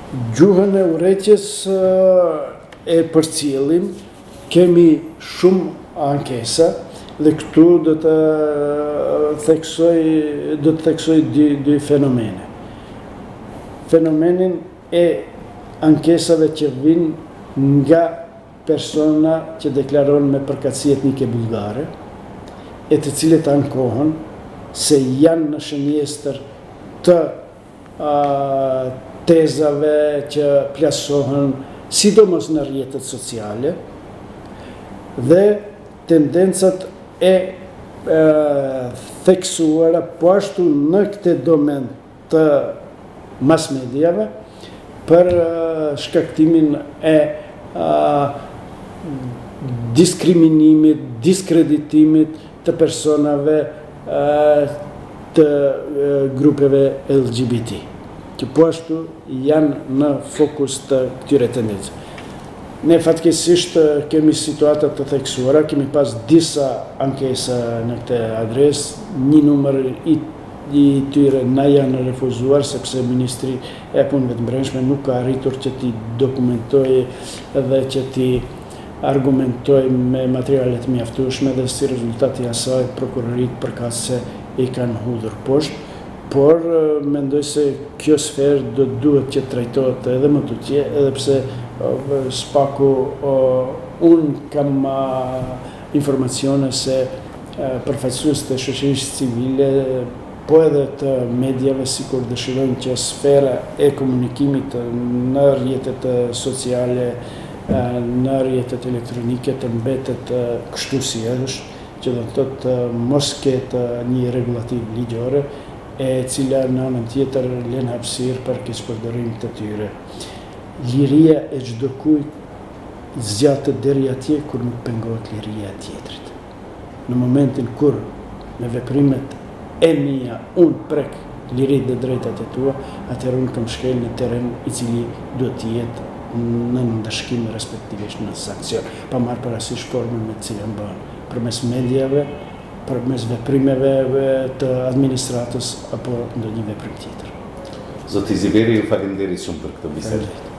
Gjuhën e urrëties e përcjellim, kemi shumë ankesa dhe këtu do të theksoj dy fenomene. Fenomenin e ankesave që vinë nga persona që deklaron me përkatësi etnike bullgare, e të cilët ankohen se janë në shënjestër të tezave që plasohen sidomos në rrjetet sociale dhe tendencat e theksuara po ashtu në këtë domen të mass mediave për shkaktimin e diskriminimit, diskreditimit të personave të grupeve LGBT, që po ashtu janë në fokus të këtyre tendencave. Ne fatkeqësisht kemi situata të theksuara, kemi pas disa ankesa në këtë adresë, një numër i tyre na janë refuzuar sepse Ministri e Punëve të Brendshme nuk ka arritur që t'i dokumentojë dhe që t'i argumentoj me materialet mjaftueshme dhe si rezultati i asaj prokurorit përkatëse se i kanë hudhur poshtë, por mendoj se kjo sferë duhet që trajtohet edhe më tutje, edhe pse spaku unë kam informacione se përfaqësues të shoqërisë civile po edhe të medjave sikur dëshirojnë që sfera e komunikimit në rrjetet sociale, në rrjetet elektronike të mbetet kështu si është, që do të thotë mos ketë një rregullativ ligjore e cila në anën tjetër lën hapësirë për keqpërdorim të tyre. Liria e çdo kujt zgjatet deri atje kur nuk pengohet liria e tjetrit. Në momentin kur me veprimet e mia unë prek liritë dhe drejtat e tua, atëherë unë kam shkel në terren i cili duhet të jetë në ndëshkim respektivisht në sankcion, pa marrë parasysh formën me të cilën bëhen, përmes mediave, përmes veprimeve të administratës apo ndonjë veprim tjetër. Zoti Ziveri, ju falenderoj shumë për këtë bisedë.